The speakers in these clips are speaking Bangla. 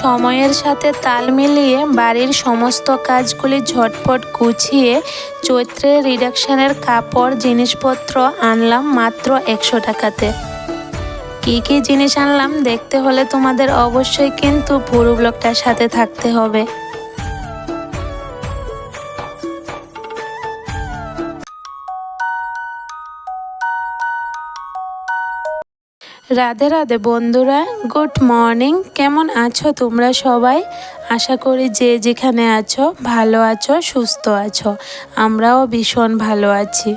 সময়ের সাথে তাল মিলিয়ে বাড়ির সমস্ত কাজগুলি ঝটপট গুছিয়ে চৈত্রের রিডাকশনের কাপড় জিনিসপত্র আনলাম মাত্র 100 টাকাতে। কি কি জিনিস আনলাম দেখতে হলে তোমাদের অবশ্যই কিন্তু পুরো ব্লগটার সাথে থাকতে হবে। রাধে রাধে বন্ধুরা, গুড মর্নিং। কেমন আছো তোমরা সবাই? আশা করি যে যেখানে আছো ভালো আছো, সুস্থ আছো। আমরাও ভীষণ ভালো আছি।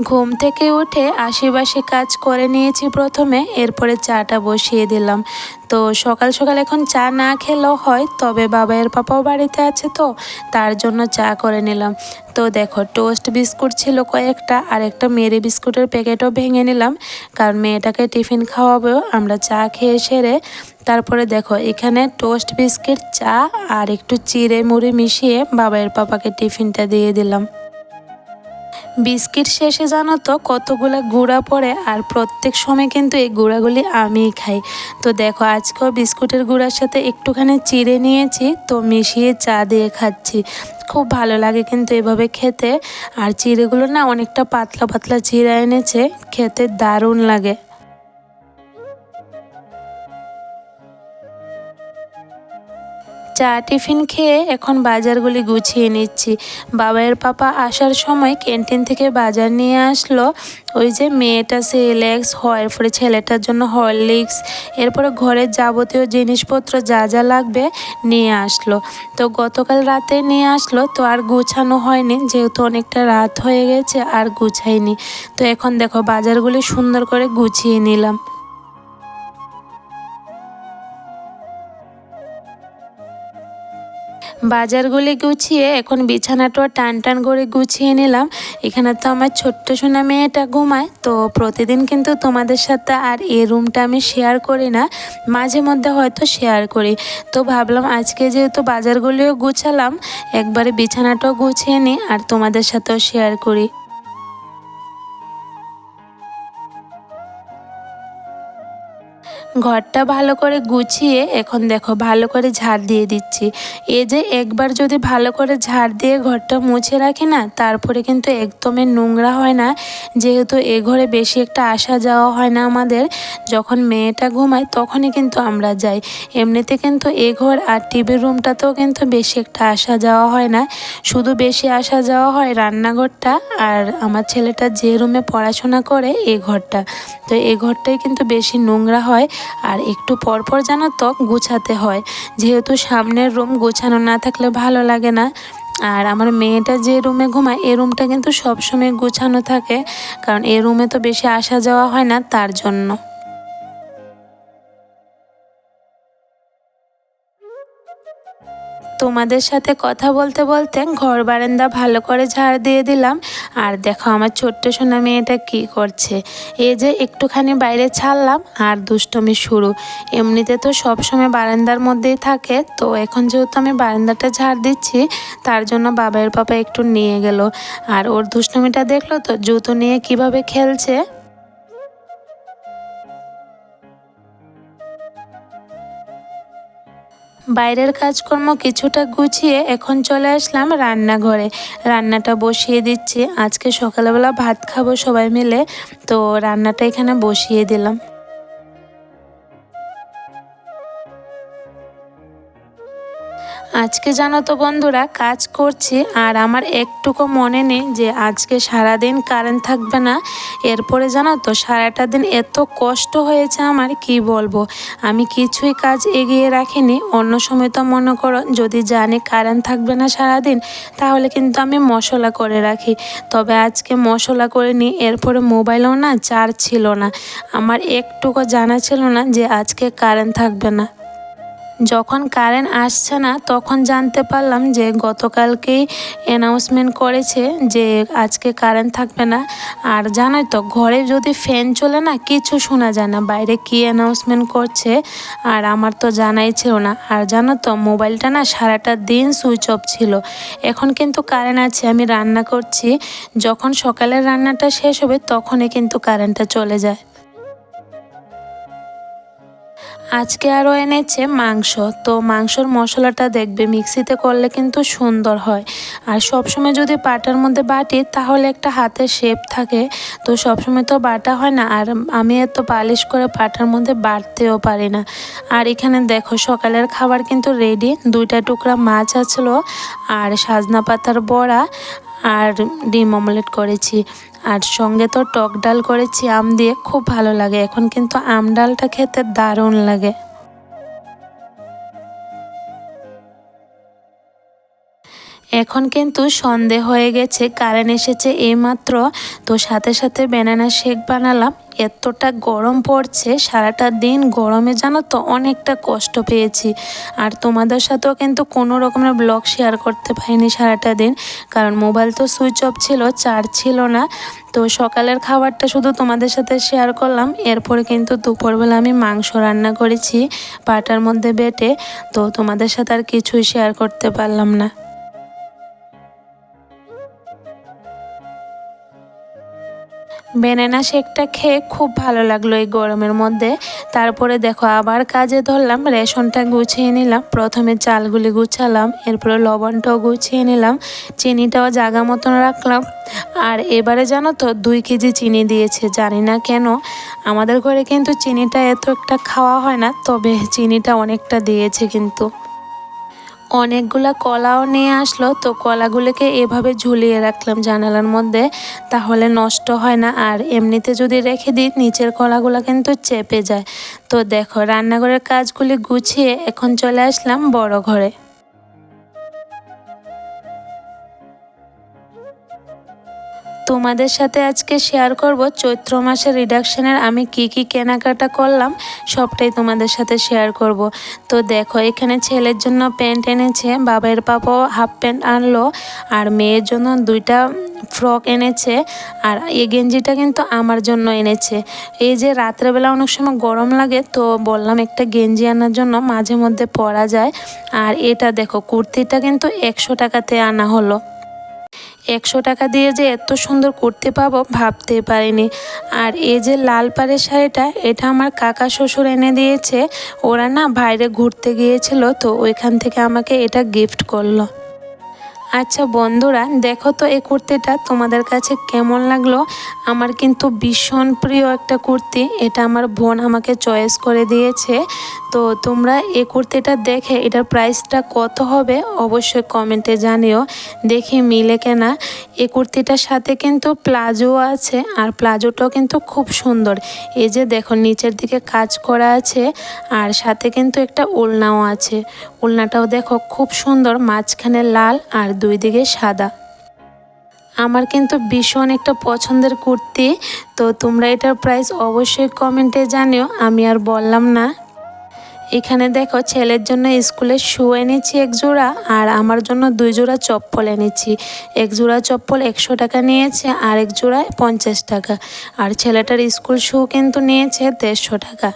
ঘুম থেকে উঠে আশেপাশে কাজ করে নিয়েছি প্রথমে, এরপরে চাটা বসিয়ে দিলাম। তো সকাল সকাল এখন চা না খেলেও হয়, তবে বাবাইয়ের পাপাও বাড়িতে আছে তো তার জন্য চা করে নিলাম। তো দেখো, টোস্ট বিস্কুট ছিল কয়েকটা, আর একটা মেরি বিস্কুটের প্যাকেটও ভেঙে নিলাম, কারণ মেয়েটাকে টিফিন খাওয়াবো। আমরা চা খেয়ে সেরে তারপরে দেখো এখানে টোস্ট বিস্কিট, চা আর একটু চিড়ে মুড়ি মিশিয়ে বাবাইয়ের পাপাকে টিফিনটা দিয়ে দিলাম। বিস্কিট শেষে জানো তো কতগুলো গুঁড়া পড়ে, আর প্রত্যেক সময় কিন্তু এই গুঁড়াগুলি আমিই খাই। তো দেখো আজকেও বিস্কুটের গুঁড়ার সাথে একটুখানি চিড়ে নিয়েছি, তো মিশিয়ে চা দিয়ে খাচ্ছি। খুব ভালো লাগে কিন্তু এভাবে খেতে। আর চিড়েগুলো না অনেকটা পাতলা পাতলা চিড়া এনেছে, খেতে দারুণ লাগে। চা টিফিন খেয়ে এখন বাজারগুলি গুছিয়ে নিচ্ছি। বাবাইয়ের পাপা আসার সময় ক্যান্টিন থেকে বাজার নিয়ে আসলো। ওই যে মেয়েটা সেরেল্যাক্স, এরপরে ছেলেটার জন্য হরলিক্স, এরপরে ঘরের যাবতীয় জিনিসপত্র যা যা লাগবে নিয়ে আসলো। তো গতকাল রাতে নিয়ে আসলো, তো আর গুছানো হয়নি, যেহেতু অনেকটা রাত হয়ে গেছে আর গুছাইনি। তো এখন দেখো বাজারগুলি সুন্দর করে গুছিয়ে নিলাম। বাজারগুলি গুছিয়ে এখন বিছানাটা টান টান করে গুছিয়ে নিলাম। এখানে তো আমার ছোট্ট সোনা মেয়েটা ঘুমায়, তো প্রতিদিন কিন্তু তোমাদের সাথে আর এই রুমটা আমি শেয়ার করি না, মাঝে মধ্যে হয়তো শেয়ার করি। তো ভাবলাম আজকে যেহেতু বাজারগুলিও গুছালাম, একবারে বিছানাটাও গুছিয়ে নিই আর তোমাদের সাথেও শেয়ার করি। ঘরটা ভালো করে গুছিয়ে এখন দেখো ভালো করে ঝাড় দিয়ে দিচ্ছি। এই যে একবার যদি ভালো করে ঝাড় দিয়ে ঘরটা মুছে রাখি না, তারপরে কিন্তু একদমই নোংরা হয় না। যেহেতু এ ঘরে বেশি একটা আসা যাওয়া হয় না আমাদের, যখন মেয়েটা ঘুমায় তখনই কিন্তু আমরা যাই। এমনিতে কিন্তু এ ঘর আর টিভির রুমটাতেও কিন্তু বেশি একটা আসা যাওয়া হয় না। শুধু বেশি আসা যাওয়া হয় রান্নাঘরটা আর আমার ছেলেটা যে রুমে পড়াশোনা করে এই ঘরটা। তো এই ঘরটাই কিন্তু বেশি নোংরা হয়, আর একটু পরপর জানো তো গুছাতে হয়, যেহেতু সামনের রুম গোছানো না থাকলে ভালো লাগে না। আর আমার মেয়েটা যে রুমে ঘুমায় এই রুমটা কিন্তু সবসময় গোছানো থাকে, কারণ এই রুমে তো বেশি আসা যাওয়া হয় না, তার জন্য। তোমাদের সাথে কথা বলতে বলতে ঘর বারান্দা ভালো করে ঝাড় দিয়ে দিলাম। আর দেখো আমার ছোট্ট সোনা মেয়েটা কি করছে। এই যে একটুখানি বাইরে ছাড়লাম আর দুষ্টমি শুরু। এমনিতে তো সব সময় বারান্দার মধ্যেই থাকে, তো এখন যেহেতু আমি বারান্দাটা ঝাড় দিচ্ছি তার জন্য বাবার পাপা একটু নিয়ে গেল। আর ওর দুষ্টমিটা দেখলো তো, জুতো নিয়ে কিভাবে খেলছে। বাইরের কাজকর্ম কিছুটা গুছিয়ে এখন চলে আসলাম রান্নাঘরে। রান্নাটা বসিয়ে দিচ্ছি। আজকে সকালবেলা ভাত খাবো সবাই মিলে, তো রান্নাটা এখানে বসিয়ে দিলাম। আজকে জানো তো বন্ধুরা কাজ করছি, আর আমার একটুকু মনে নেই যে আজকে সারাদিন কারেন্ট থাকবে না। এরপরে জানো তো সারাটা দিন এত কষ্ট হয়েছে আমার, কি বলবো। আমি কিছুই কাজ এগিয়ে রাখিনি। অন্য সময় তো মনে করো যদি জানি কারেন্ট থাকবে না সারাদিন, তাহলে কিন্তু আমি মশলা করে রাখি। তবে আজকে মশলা করে নিই, এরপরে মোবাইলও না চার্জ ছিল না। আমার একটুকু জানা ছিল না যে আজকে কারেন্ট থাকবে না। যখন কারেন্ট আসছে না তখন জানতে পারলাম যে গতকালকেই অ্যানাউন্সমেন্ট করেছে যে আজকে কারেন্ট থাকবে না। আর জানোই তো ঘরে যদি ফ্যান চলে না কিছু শোনা যায় না, বাইরে কী অ্যানাউন্সমেন্ট করছে। আর আমার তো জানাই ছিল না। আর জানো তো মোবাইলটা না সারাটা দিন সুইচ অফ ছিল। এখন কিন্তু কারেন্ট আছে, আমি রান্না করছি। যখন সকালের রান্নাটা শেষ হবে তখনই কিন্তু কারেন্টটা চলে যায়। আজকে আরও এনেছে মাংস। তো মাংসর মশলাটা দেখবে মিক্সিতে করলে কিন্তু সুন্দর হয়, আর সবসময় যদি পাটার মধ্যে বাটি তাহলে একটা হাতের শেপ থাকে। তো সবসময় তো বাটা হয় না, আর আমি এত পালিশ করে পাটার মধ্যে বাটতেও পারি না। আর এখানে দেখো সকালের খাবার কিন্তু রেডি। 2টা টুকরা মাছ আছিল, আর সাজনা পাতার বড়া, আর ডিম অমলেট করেছি। আর সঙ্গে তো টক ডাল করেছি আম দিয়ে, খুব ভালো লাগে। এখন কিন্তু আম ডালটা খেতে দারুণ লাগে। এখন কিন্তু সন্ধে হয়ে গেছে, কারেন্ট এসেছে এইমাত্র। তো সাথে সাথে ব্যানানা শেক বানালাম। এতটা গরম পড়ছে, সারাটা দিন গরমে জানো তো অনেকটা কষ্ট পেয়েছি। আর তোমাদের সাথেও কিন্তু কোনো রকমের ব্লগ শেয়ার করতে পারিনি সারাটা দিন, কারণ মোবাইল তো সুইচ অফ ছিল, চার্জ ছিল না। তো সকালের খাবারটা শুধু তোমাদের সাথে শেয়ার করলাম। এরপরে কিন্তু দুপুরবেলা আমি মাংস রান্না করেছি পাটার মধ্যে বেটে। তো তোমাদের সাথে আর কিছুই শেয়ার করতে পারলাম না। ব্যানানা শেকটা খেয়ে খুব ভালো লাগলো এই গরমের মধ্যে। তারপরে দেখো আবার কাজে ধরলাম, রেশনটা গুছিয়ে নিলাম। প্রথমে চালগুলি গুছালাম, এরপরে লবণটাও গুছিয়ে নিলাম, চিনিটাও জায়গা মতন রাখলাম। আর এবারে জানো তো 2 কেজি চিনি দিয়েছে, জানি না কেন। আমাদের ঘরে কিন্তু চিনিটা এত একটা খাওয়া হয় না, তবে চিনিটা অনেকটা দিয়েছে কিন্তু। অনেকগুলা কলাও নিয়ে আসলো। তো কলাগুলোকে এভাবে ঝুলিয়ে রাখলাম জানালার মধ্যে, তাহলে নষ্ট হয় না। আর এমনিতে যদি রেখে দিই নিচের কলাগুলো কিন্তু চেপে যায়। তো দেখো রান্নাঘরের কাজগুলি গুছিয়ে এখন চলে আসলাম বড় ঘরে। তোমাদের সাথে আজকে শেয়ার করব চৈত্র মাসের রিডাকশনের আমি কি কেনাকাটা করলাম, সবটাই তোমাদের সাথে শেয়ার করব। তো দেখো এখানে ছেলের জন্য প্যান্ট এনেছে, বাবার পাপাও হাফ প্যান্ট আনলো, আর মেয়ের জন্য 2টা ফ্রক এনেছে। আর এই গেঞ্জিটা কিন্তু আমার জন্য এনেছে। এই যে রাত্রেবেলা অনেক সময় গরম লাগে, তো বললাম একটা গেঞ্জি আনার জন্য, মাঝে মধ্যে পরা যায়। আর এটা দেখো কুর্তিটা কিন্তু 100 টাকাতে আনা হলো। 100 টাকা দিয়ে যে এত সুন্দর কুর্তি পাবো ভাবতেই পারিনি। আর এই যে লাল পাড়ের শাড়িটা, এটা আমার কাকা শ্বশুর এনে দিয়েছে। ওরা না বাইরে ঘুরতে গিয়েছিল, তো ওইখান থেকে আমাকে এটা গিফট করলো। আচ্ছা বন্ধুরা, দেখো তো এই কুর্তিটা তোমাদের কাছে কেমন লাগলো। আমার কিন্তু ভীষণ প্রিয় একটা কুর্তি, এটা আমার বোন আমাকে চয়েস করে দিয়েছে। তো তোমরা এই কুর্তিটা দেখে এটার প্রাইসটা কত হবে অবশ্যই কমেন্টে জানিও, দেখি মিলে কেনা। এই কুর্তিটার সাথে কিন্তু প্লাজো আছে, আর প্লাজোটাও কিন্তু খুব সুন্দর। এই যে দেখো নিচের দিকে কাজ করা আছে, আর সাথে কিন্তু একটা ওড়নাও আছে। ওড়নাটাও দেখো খুব সুন্দর, মাঝখানে লাল আর 2 দিকে সাদা। আমার কিন্তু ভীষণ একটা পছন্দের কুর্তি। তো তোমরা এটার প্রাইস অবশ্যই কমেন্টে জানিও, আমি আর বললাম না। এখানে দেখো ছেলের জন্য স্কুলের শু এনেছি 1 জোড়া, আর আমার জন্য 2 জোড়া চপ্পল এনেছি। 1 জোড়া চপ্পল 100 টাকা নিয়েছে, আর 1 জোড়ায় 50 টাকা। আর ছেলেটার স্কুল শু কিন্তু নিয়েছে 150 টাকা।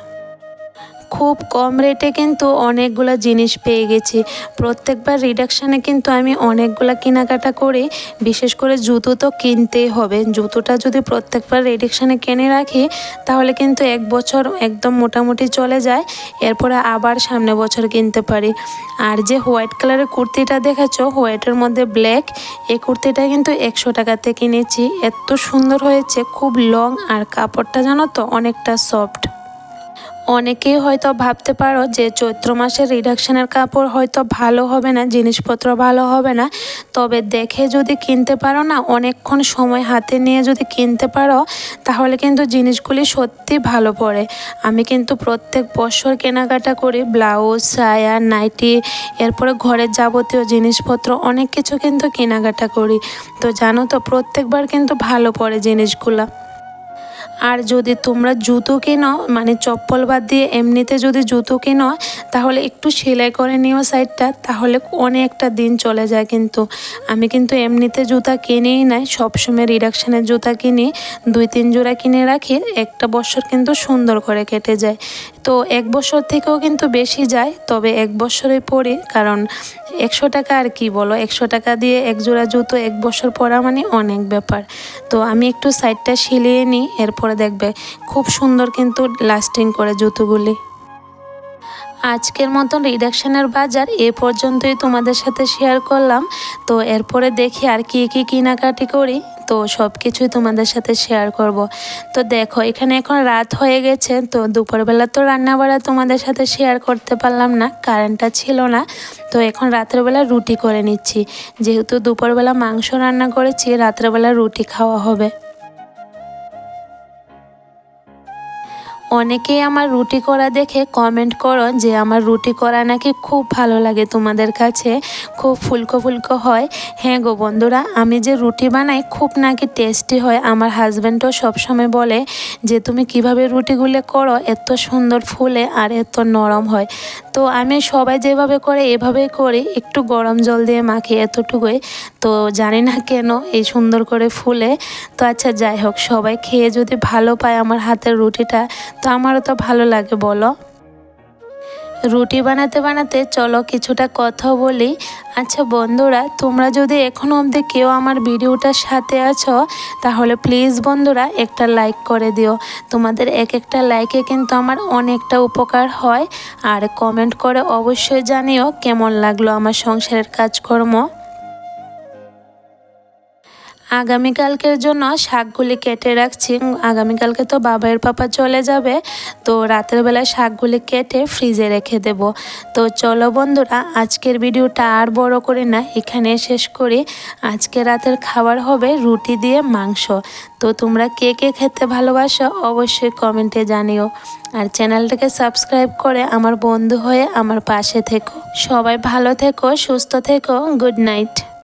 খুব কম রেটে কিন্তু অনেকগুলো জিনিস পেয়ে গেছি। প্রত্যেকবার রিডাকশানে কিন্তু আমি অনেকগুলো কেনাকাটা করি। বিশেষ করে জুতো তো কিনতেই হবে। জুতোটা যদি প্রত্যেকবার রিডাকশানে কিনে রাখি তাহলে কিন্তু 1 বছর একদম মোটামুটি চলে যায়, এরপরে আবার সামনে বছর কিনতে পারি। আর যে হোয়াইট কালারের কুর্তিটা দেখেছো, হোয়াইটের মধ্যে ব্ল্যাক, এই কুর্তিটা কিন্তু 100 টাকাতে কিনেছি। এত সুন্দর হয়েছে, খুব লং, আর কাপড়টা জানো তো অনেকটা সফট। অনেকেই হয়তো ভাবতে পারো যে চৈত্র মাসের রিডাকশনের কাপড় হয়তো ভালো হবে না, জিনিসপত্র ভালো হবে না। তবে দেখে যদি কিনতে পারো না, অনেকক্ষণ সময় হাতে নিয়ে যদি কিনতে পারো, তাহলে কিন্তু জিনিসগুলি সত্যি ভালো পড়ে। আমি কিন্তু প্রত্যেক বছর কেনাকাটা করি, ব্লাউজ, সায়া, নাইটি, এরপরে ঘরের যাবতীয় জিনিসপত্র অনেক কিছু কিন্তু কেনাকাটা করি। তো জানো তো প্রত্যেকবার কিন্তু ভালো পড়ে জিনিসগুলো। আর যদি তোমরা জুতো কেনো, মানে চপ্পল বাদ দিয়ে এমনিতে যদি জুতো কেনো, তাহলে একটু সেলাই করে নিও সাইডটা, তাহলে অনেকটা দিন চলে যায়। কিন্তু আমি কিন্তু এমনিতে জুতা কিনেই নাই, সবসময় রিডাকশানের জুতা কিনি। 2-3 জোড়া কিনে রাখি, একটা বছর কিন্তু সুন্দর করে কেটে যায়। তো 1 বছর থেকেও কিন্তু বেশি যায়, তবে 1 বছরে পরি, কারণ 100 টাকা আর কি বলো, 100 টাকা দিয়ে 1 জোড়া জুতো 1 বছর পরা মানে অনেক ব্যাপার। তো আমি একটু সাইডটা সিলিয়ে নিই, এরপরে দেখবে খুব সুন্দর কিন্তু লাস্টিং করে জুতোগুলি। আজকের মতন রিডাকশনের বাজার এ পর্যন্তই তোমাদের সাথে শেয়ার করলাম। তো এরপরে দেখি আর কি কি কেনাকাটি করি, তো সব কিছুই তোমাদের সাথে শেয়ার করব। তো দেখো এখানে এখন রাত হয়ে গেছে, তো দুপুরবেলা তো রান্নাবাড়া তোমাদের সাথে শেয়ার করতে পারলাম না, কারেন্টটা ছিল না। তো এখন রাতের বেলা রুটি করে নিচ্ছি, যেহেতু দুপুরবেলা মাংস রান্না করেছি, রাত্রেবেলা রুটি খাওয়া হবে। অনেকেই আমার রুটি করা দেখে কমেন্ট করো যে আমার রুটি করা নাকি খুব ভালো লাগে তোমাদের কাছে, খুব ফুলকো ফুলকো হয়। হ্যাঁ গো বন্ধুরা, আমি যে রুটি বানাই খুব নাকি টেস্টি হয়। আমার হাজব্যান্ডও সবসময় বলে যে তুমি কিভাবে রুটিগুলো করো, এত সুন্দর ফুলে আর এত নরম হয়। তো আমি সবাই যেভাবে করে এভাবেই করি, একটু গরম জল দিয়ে মাখি এতটুকুই। তো জানি না কেন এই সুন্দর করে ফুলে। তো আচ্ছা যাই হোক, সবাই খেয়ে যদি ভালো পায় আমার হাতের রুটিটা, তো আমারও তো ভালো লাগে বলো। রুটি বানাতে বানাতে চলো কিছুটা কথা বলি। আচ্ছা বন্ধুরা, তোমরা যদি এখনও অবধি কেউ আমার ভিডিওটার সাথে আছো, তাহলে প্লিজ বন্ধুরা একটা লাইক করে দিও। তোমাদের এক একটা লাইকে কিন্তু আমার অনেকটা উপকার হয়। আর কমেন্ট করে অবশ্যই জানিও কেমন লাগলো আমার সংসারের কাজকর্ম। আগামীকালকের জন্য শাকগুলি কেটে রাখছি। আগামীকালকে তো বাবার পাপা চলে যাবে, তো রাতের বেলায় শাকগুলি কেটে ফ্রিজে রেখে দেব। তো চলো বন্ধুরা, আজকের ভিডিওটা আর বড় করি না, এখানে শেষ করি। আজকে রাতের খাবার হবে রুটি দিয়ে মাংস। তো তোমরা কে কে খেতে ভালোবাসো অবশ্যই কমেন্টে জানিও। আর চ্যানেলটাকে সাবস্ক্রাইব করে আমার বন্ধু হয়ে আমার পাশে থেকো। সবাই ভালো থেকো, সুস্থ থেকো। Good night.